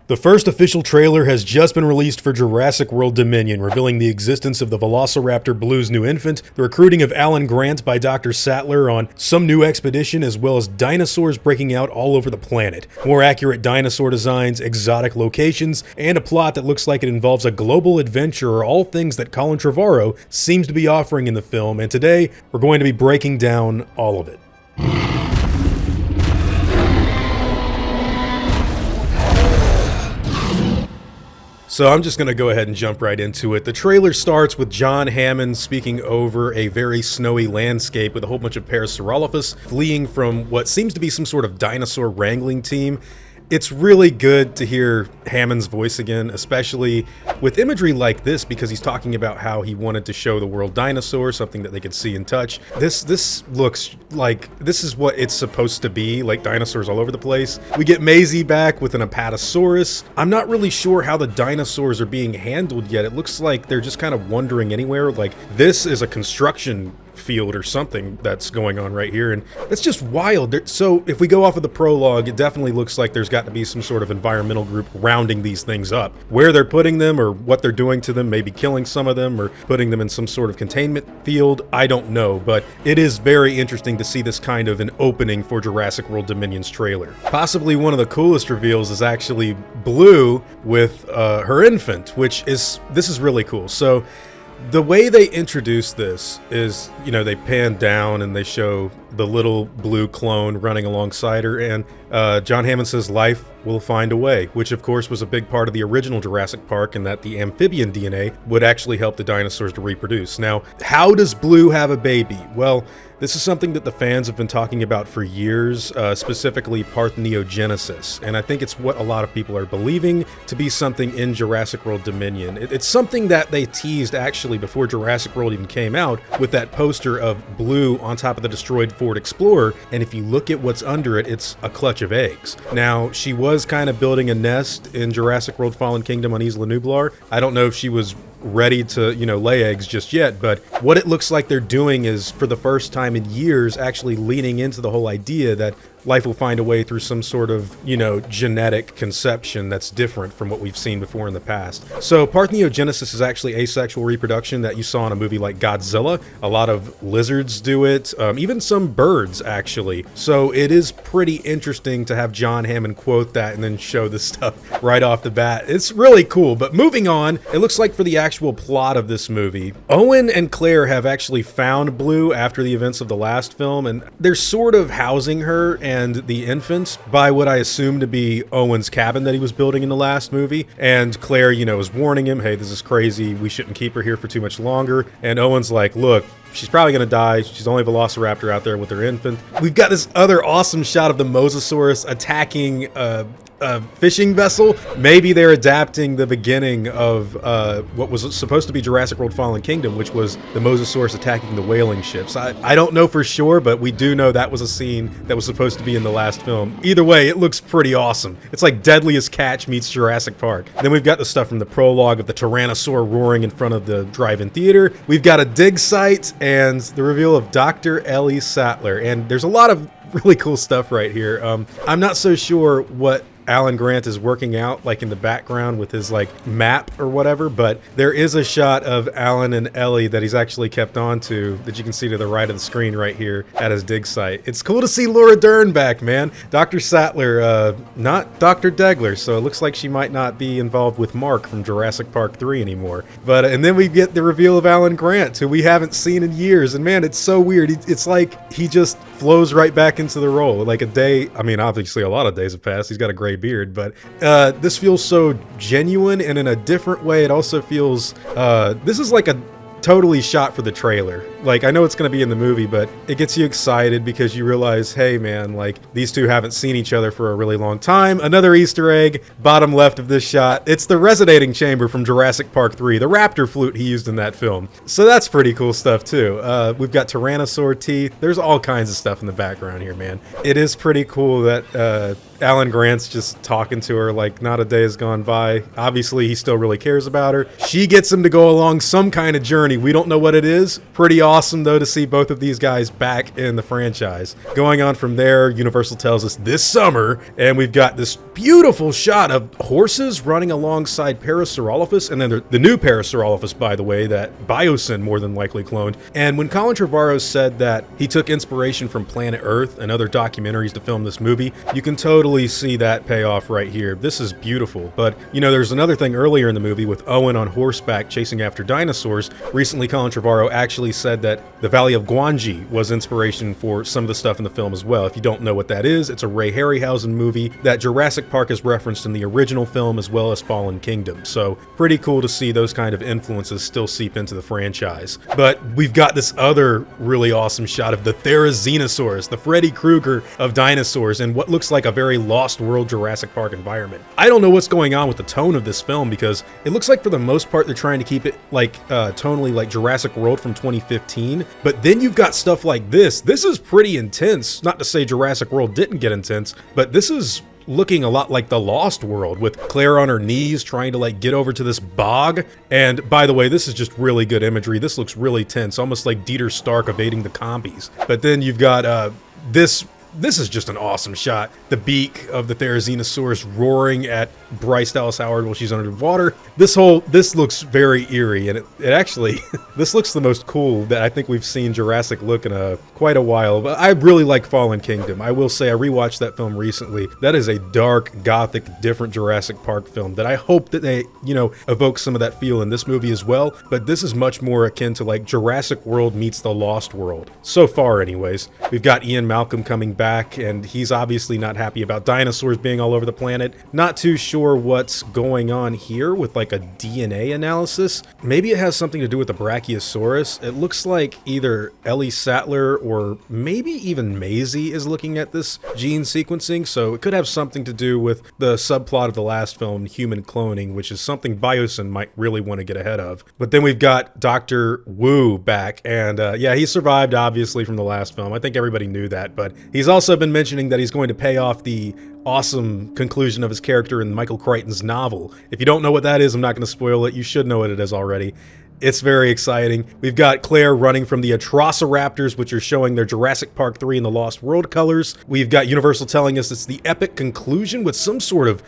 The first official trailer has just been released for Jurassic World Dominion, revealing the existence of the Velociraptor Blue's new infant, the recruiting of Alan Grant by Dr. Sattler on some new expedition, as well as dinosaurs breaking out all over the planet. More accurate dinosaur designs, exotic locations, and a plot that looks like it involves a global adventure are all things that Colin Trevorrow seems to be offering in the film, and today we're going to be breaking down all of it. So I'm just going to go ahead and jump right into it. The trailer starts with John Hammond speaking over a very snowy landscape with a whole bunch of Parasaurolophus fleeing from what seems to be some sort of dinosaur wrangling team. It's really good to hear Hammond's voice again, especially with imagery like this, because he's talking about how he wanted to show the world dinosaurs, something that they could see and touch. This looks like this is what it's supposed to be, like dinosaurs all over the place. We get Maisie back with an Apatosaurus. I'm not really sure how the dinosaurs are being handled yet. It looks like they're just kind of wandering anywhere. Like this is a construction field or something that's going on right here, and it's just wild. So if we go off of the prologue, it definitely looks like there's got to be some sort of environmental group rounding these things up. Where they're putting them or what they're doing to them, maybe killing some of them or putting them in some sort of containment field, I don't know, but it is very interesting to see this kind of an opening for Jurassic World Dominion's trailer. Possibly one of the coolest reveals is actually Blue with her infant, this is really cool. So the way they introduce this is, they pan down and they show the little blue clone running alongside her, and John Hammond says life will find a way, which of course was a big part of the original Jurassic Park, and that the amphibian DNA would actually help the dinosaurs to reproduce. Now, how does Blue have a baby? Well, this is something that the fans have been talking about for years, specifically parthenogenesis, and I think it's what a lot of people are believing to be something in Jurassic World Dominion. It's something that they teased actually before Jurassic World even came out with that poster of Blue on top of the destroyed Ford Explorer, and if you look at what's under it, it's a clutch of eggs. Now, she was kind of building a nest in Jurassic World Fallen Kingdom on Isla Nublar. I don't know if she was ready to, lay eggs just yet, but what it looks like they're doing is, for the first time in years, actually leaning into the whole idea that life will find a way through some sort of, genetic conception that's different from what we've seen before in the past. So parthenogenesis is actually asexual reproduction that you saw in a movie like Godzilla. A lot of lizards do it, even some birds actually. So it is pretty interesting to have John Hammond quote that and then show this stuff right off the bat. It's really cool. But moving on, it looks like for the actual plot of this movie, Owen and Claire have actually found Blue after the events of the last film, and they're sort of housing her and the infant by what I assume to be Owen's cabin that he was building in the last movie. And Claire, is warning him, hey, this is crazy, we shouldn't keep her here for too much longer. And Owen's like, look, she's probably going to die. She's the only velociraptor out there with her infant. We've got this other awesome shot of the Mosasaurus attacking a fishing vessel. Maybe they're adapting the beginning of what was supposed to be Jurassic World Fallen Kingdom, which was the Mosasaurus attacking the whaling ships. I don't know for sure, but we do know that was a scene that was supposed to be in the last film. Either way, it looks pretty awesome. It's like Deadliest Catch meets Jurassic Park. Then we've got the stuff from the prologue of the Tyrannosaur roaring in front of the drive-in theater. We've got a dig site and the reveal of Dr. Ellie Sattler. And there's a lot of really cool stuff right here. I'm not so sure what Alan Grant is working out like in the background with his map or whatever, but there is a shot of Alan and Ellie that he's actually kept on to that you can see to the right of the screen right here at his dig site. It's cool to see Laura Dern back, man. Dr. Sattler, not Dr. Degler, so it looks like she might not be involved with Mark from Jurassic Park 3 anymore. But and then we get the reveal of Alan Grant, who we haven't seen in years, and man, it's so weird. It's like he just flows right back into the role. Like a day, obviously a lot of days have passed. He's got a gray beard, but this feels so genuine, and in a different way it also feels this is like a totally shot for the trailer. I know it's going to be in the movie, but it gets you excited because you realize, hey man, these two haven't seen each other for a really long time. Another Easter egg, bottom left of this shot, it's the resonating chamber from Jurassic Park 3, the raptor flute he used in that film. So that's pretty cool stuff too. We've got Tyrannosaur teeth. There's all kinds of stuff in the background here, man. It is pretty cool that Alan Grant's just talking to her like not a day has gone by. Obviously, he still really cares about her. She gets him to go along some kind of journey. We don't know what it is. Pretty awesome, though, to see both of these guys back in the franchise. Going on from there, Universal tells us this summer, and we've got this beautiful shot of horses running alongside Parasaurolophus, and then the new Parasaurolophus, by the way, that Biosyn more than likely cloned. And when Colin Trevorrow said that he took inspiration from Planet Earth and other documentaries to film this movie, you can totally see that payoff right here. This is beautiful. But, you know, there's another thing earlier in the movie with Owen on horseback chasing after dinosaurs. Recently, Colin Trevorrow actually said that the Valley of Gwangi was inspiration for some of the stuff in the film as well. If you don't know what that is, it's a Ray Harryhausen movie that Jurassic Park is referenced in the original film as well as Fallen Kingdom. So pretty cool to see those kind of influences still seep into the franchise. But we've got this other really awesome shot of the Therizinosaurus, the Freddy Krueger of dinosaurs, in what looks like a very Lost World Jurassic Park environment. I don't know what's going on with the tone of this film, because it looks like for the most part they're trying to keep it like tonally like Jurassic World from 2015, but then you've got stuff like this. This is pretty intense. Not to say Jurassic World didn't get intense, but this is looking a lot like the Lost World, with Claire on her knees trying to like get over to this bog. And by the way, this is just really good imagery. This looks really tense, almost like Dieter Stark evading the combies. But then you've got this is just an awesome shot. The beak of the Therizinosaurus roaring at Bryce Dallas Howard while she's underwater. This looks very eerie, and it actually, this looks the most cool that I think we've seen Jurassic look in quite a while. But I really like Fallen Kingdom. I will say I rewatched that film recently. That is a dark, gothic, different Jurassic Park film that I hope that they, you know, evoke some of that feel in this movie as well. But this is much more akin to like Jurassic World meets the Lost World. So far anyways. We've got Ian Malcolm coming back, and he's obviously not happy about dinosaurs being all over the planet. Not too sure what's going on here with like a DNA analysis. Maybe it has something to do with the Brachiosaurus. It looks like either Ellie Sattler or maybe even Maisie is looking at this gene sequencing, so it could have something to do with the subplot of the last film, human cloning, which is something Biosyn might really want to get ahead of. But then we've got Dr. Wu back, and yeah, he survived obviously from the last film. I think everybody knew that, but he's also been mentioning that he's going to pay off the awesome conclusion of his character in Michael Crichton's novel. If you don't know what that is, I'm not going to spoil it. You should know what it is already. It's very exciting. We've got Claire running from the Atrociraptors, which are showing their Jurassic Park 3 in the Lost World colors. We've got Universal telling us it's the epic conclusion with some sort of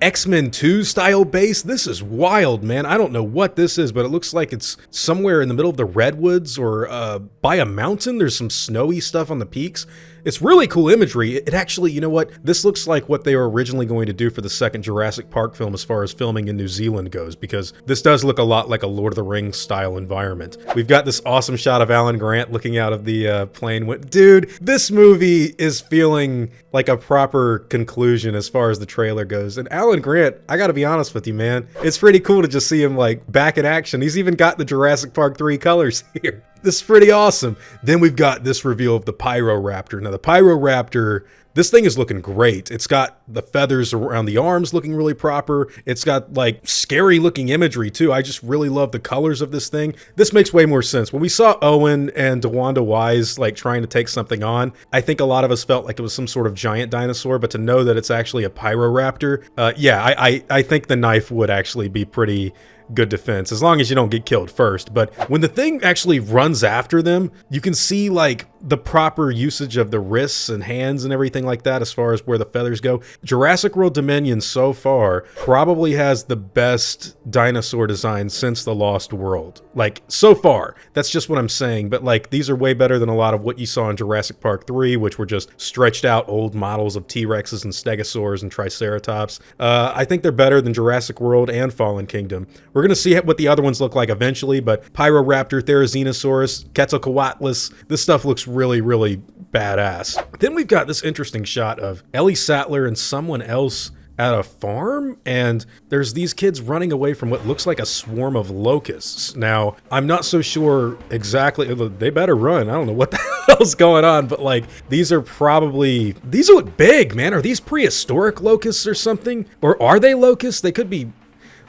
X-Men 2 style base. This is wild, man. I don't know what this is, but it looks like it's somewhere in the middle of the redwoods or by a mountain. There's some snowy stuff on the peaks. It's really cool imagery. It actually, you know what? This looks like what they were originally going to do for the second Jurassic Park film as far as filming in New Zealand goes, because this does look a lot like a Lord of the Rings style environment. We've got this awesome shot of Alan Grant looking out of the plane. Dude, this movie is feeling like a proper conclusion as far as the trailer goes. And Alan Grant, I gotta be honest with you, man, it's pretty cool to just see him like back in action. He's even got the Jurassic Park 3 colors here. This is pretty awesome. Then we've got this reveal of the Pyroraptor. Now the Pyroraptor, this thing is looking great. It's got the feathers around the arms looking really proper. It's got like scary looking imagery too. I just really love the colors of this thing. This makes way more sense. When we saw Owen and DeWanda Wise like trying to take something on, I think a lot of us felt like it was some sort of giant dinosaur, but to know that it's actually a Pyroraptor, yeah, I think the knife would actually be pretty good defense, as long as you don't get killed first. But when the thing actually runs after them, you can see like the proper usage of the wrists and hands and everything like that as far as where the feathers go. Jurassic World Dominion so far probably has the best dinosaur design since the Lost World. Like, so far. That's just what I'm saying. But like, these are way better than a lot of what you saw in Jurassic Park 3, which were just stretched out old models of T-Rexes and Stegosaurs and Triceratops. I think they're better than Jurassic World and Fallen Kingdom. We're going to see what the other ones look like eventually, but Pyroraptor, Therizinosaurus, Quetzalcoatlus, this stuff looks really, really badass. Then we've got this interesting shot of Ellie Sattler and someone else at a farm, and there's these kids running away from what looks like a swarm of locusts. Now, I'm not so sure exactly, they better run. I don't know what the hell's going on, but like, these look big, man. Are these prehistoric locusts or something? Or are they locusts? They could be,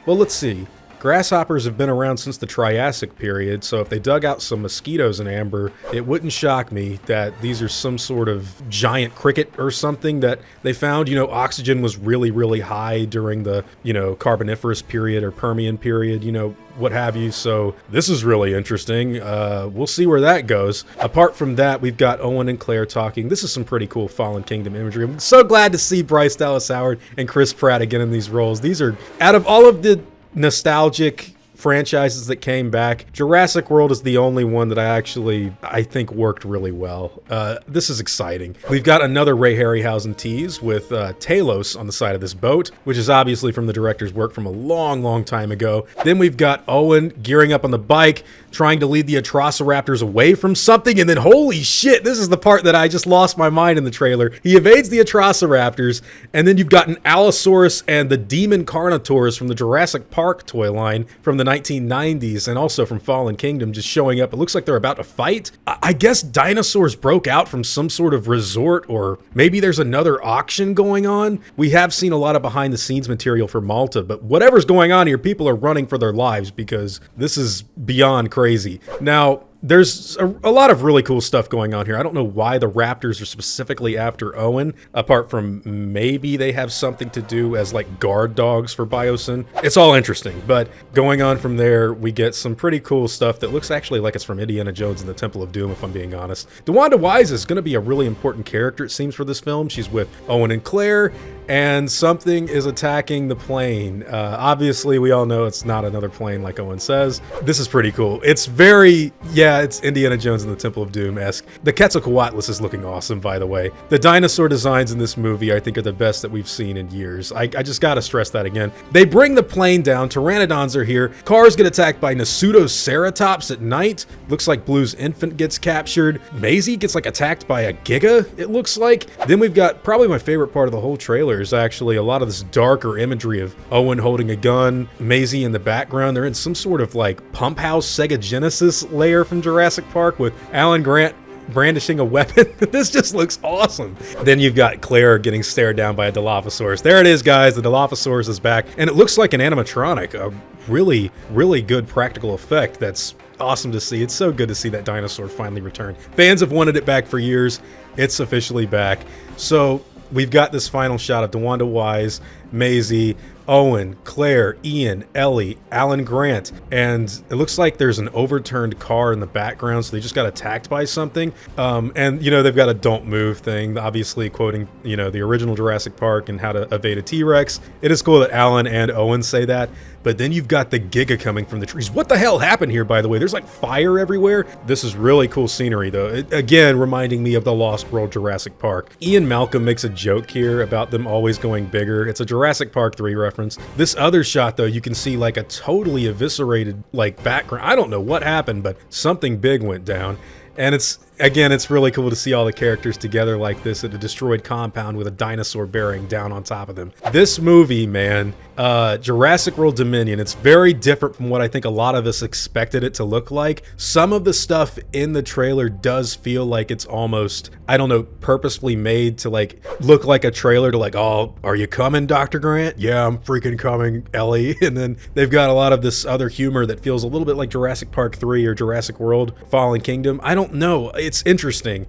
well, let's see. grasshoppers have been around since the Triassic period, so if they dug out some mosquitoes in amber, it wouldn't shock me that these are some sort of giant cricket or something that they found. You know, oxygen was really, really high during the, you know, Carboniferous period or Permian period, you know, what have you. So this is really interesting. We'll see where that goes. Apart from that, we've got Owen and Claire talking. This is some pretty cool Fallen Kingdom imagery. I'm so glad to see Bryce Dallas Howard and Chris Pratt again in these roles. These are, out of all of the nostalgic franchises that came back, Jurassic World is the only one that I think worked really well. This is exciting. We've got another Ray Harryhausen tease with Talos on the side of this boat, which is obviously from the director's work from a long, long time ago. Then we've got Owen gearing up on the bike, trying to lead the Atrociraptors away from something, and then holy shit, this is the part that I just lost my mind in the trailer. He evades the Atrociraptors, and then you've got an Allosaurus and the Demon Carnotaurs from the Jurassic Park toy line from the 1990s and also from Fallen Kingdom just showing up. It looks like they're about to fight. I guess dinosaurs broke out from some sort of resort, or maybe there's another auction going on. We have seen a lot of behind the scenes material for Malta, but whatever's going on here, people are running for their lives because this is beyond crazy. Now, there's a lot of really cool stuff going on here. I don't know why the Raptors are specifically after Owen, apart from maybe they have something to do as like guard dogs for Biosyn. It's all interesting, but going on from there, we get some pretty cool stuff that looks actually like it's from Indiana Jones and the Temple of Doom, if I'm being honest. DeWanda Wise is going to be a really important character, it seems, for this film. She's with Owen and Claire, and something is attacking the plane. Obviously, we all know it's not another plane like Owen says. This is pretty cool. It's very, it's Indiana Jones and the Temple of Doom-esque. The Quetzalcoatlus is looking awesome, by the way. The dinosaur designs in this movie, I think, are the best that we've seen in years. I just gotta stress that again. They bring the plane down. Pteranodons are here. Cars get attacked by Nasutoceratops at night. Looks like Blue's infant gets captured. Maisie gets like attacked by a Giga, it looks like. Then we've got probably my favorite part of the whole trailer is actually a lot of this darker imagery of Owen holding a gun, Maisie in the background. They're in some sort of like pump house Sega Genesis layer from Jurassic Park with Alan Grant brandishing a weapon. This just looks awesome. Then you've got Claire getting stared down by a Dilophosaurus. There it is, guys. The Dilophosaurus is back, and it looks like an animatronic. A really, really good practical effect that's awesome to see. It's so good to see that dinosaur finally return. Fans have wanted it back for years. It's officially back. So we've got this final shot of DeWanda Wise, Maisie, Owen, Claire, Ian, Ellie, Alan Grant, and it looks like there's an overturned car in the background, so they just got attacked by something. And, you know, they've got a don't move thing, obviously quoting, you know, the original Jurassic Park and how to evade a T-Rex. It is cool that Alan and Owen say that, but then you've got the Giga coming from the trees. What the hell happened here, by the way? There's like fire everywhere. This is really cool scenery, though. Again, reminding me of the Lost World Jurassic Park. Ian Malcolm makes a joke here about them always going bigger. It's a Jurassic Park 3 reference. This other shot, though, you can see like a totally eviscerated like background. I don't know what happened, but something big went down. And it's really cool to see all the characters together like this at a destroyed compound with a dinosaur bearing down on top of them. This movie, man, Jurassic World Dominion, it's very different from what I think a lot of us expected it to look like. Some of the stuff in the trailer does feel like it's almost, I don't know, purposefully made to like look like a trailer to like, oh, are you coming, Dr. Grant? Yeah, I'm freaking coming, Ellie. And then they've got a lot of this other humor that feels a little bit like Jurassic Park 3 or Jurassic World Fallen Kingdom. I don't know. It's interesting.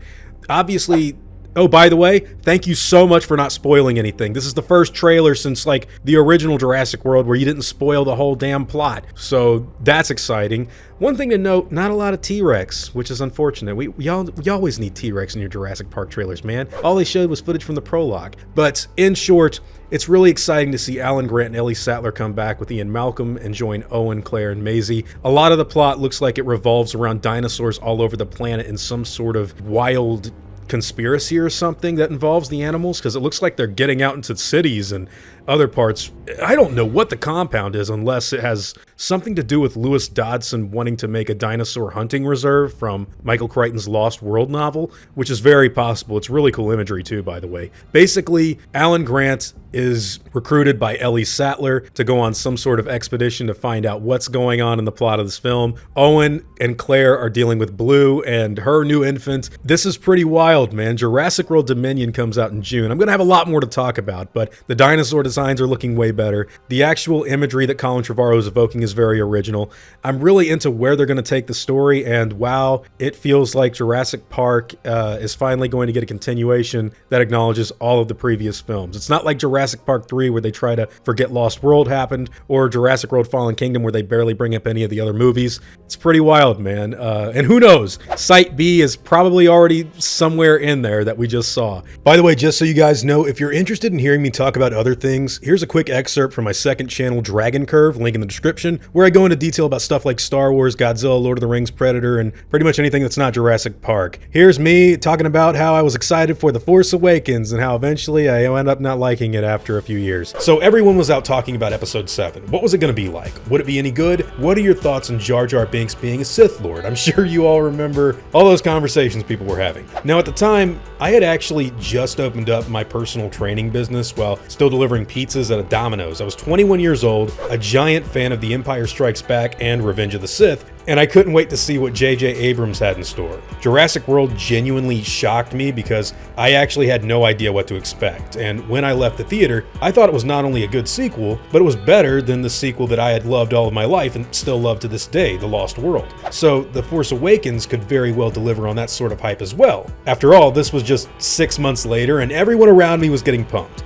Obviously, oh, by the way, thank you so much for not spoiling anything. This is the first trailer since like the original Jurassic World where you didn't spoil the whole damn plot. So that's exciting. One thing to note, not a lot of T-Rex, which is unfortunate. We always need T-Rex in your Jurassic Park trailers, man. All they showed was footage from the prologue. But in short, it's really exciting to see Alan Grant and Ellie Sattler come back with Ian Malcolm and join Owen, Claire, and Maisie. A lot of the plot looks like it revolves around dinosaurs all over the planet in some sort of wild conspiracy or something that involves the animals, because it looks like they're getting out into cities and other parts. I don't know what the compound is unless it has something to do with Lewis Dodgson wanting to make a dinosaur hunting reserve from Michael Crichton's Lost World novel, which is very possible. It's really cool imagery too, by the way. Basically, Alan Grant is recruited by Ellie Sattler to go on some sort of expedition to find out what's going on in the plot of this film. Owen and Claire are dealing with Blue and her new infant. This is pretty wild, man. Jurassic World Dominion comes out in June. I'm going to have a lot more to talk about, but the dinosaur designs are looking way better. The actual imagery that Colin Trevorrow is evoking is very original. I'm really into where they're going to take the story, and wow, it feels like Jurassic Park is finally going to get a continuation that acknowledges all of the previous films. It's not like Jurassic Park 3 where they try to forget Lost World happened, or Jurassic World Fallen Kingdom where they barely bring up any of the other movies. It's pretty wild, man. And who knows? Site B is probably already somewhere in there that we just saw. By the way, just so you guys know, if you're interested in hearing me talk about other things, here's a quick excerpt from my second channel, Dragon Curve, link in the description, where I go into detail about stuff like Star Wars, Godzilla, Lord of the Rings, Predator, and pretty much anything that's not Jurassic Park. Here's me talking about how I was excited for The Force Awakens and how eventually I ended up not liking it after a few years. So everyone was out talking about Episode 7. What was it going to be like? Would it be any good? What are your thoughts on Jar Jar Binks being a Sith Lord? I'm sure you all remember all those conversations people were having. Now at the time, I had actually just opened up my personal training business while still delivering pizzas at a Domino's. I was 21 years old, a giant fan of The Empire Strikes Back and Revenge of the Sith, and I couldn't wait to see what J.J. Abrams had in store. Jurassic World genuinely shocked me because I actually had no idea what to expect, and when I left the theater, I thought it was not only a good sequel, but it was better than the sequel that I had loved all of my life and still love to this day, The Lost World. So The Force Awakens could very well deliver on that sort of hype as well. After all, this was just 6 months later, and everyone around me was getting pumped.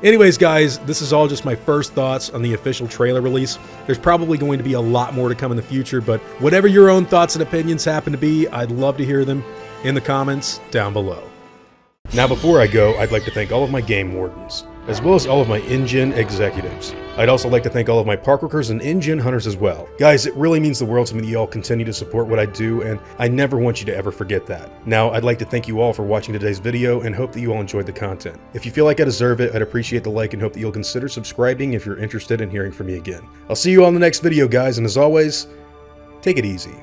Anyways, guys, this is all just my first thoughts on the official trailer release. There's probably going to be a lot more to come in the future, but whatever your own thoughts and opinions happen to be, I'd love to hear them in the comments down below. Now, before I go, I'd like to thank all of my game wardens, as well as all of my InGen executives. I'd also like to thank all of my park workers and InGen hunters as well. Guys, it really means the world to me that you all continue to support what I do, and I never want you to ever forget that. Now, I'd like to thank you all for watching today's video and hope that you all enjoyed the content. If you feel like I deserve it, I'd appreciate the like and hope that you'll consider subscribing if you're interested in hearing from me again. I'll see you all in the next video, guys, and as always, take it easy.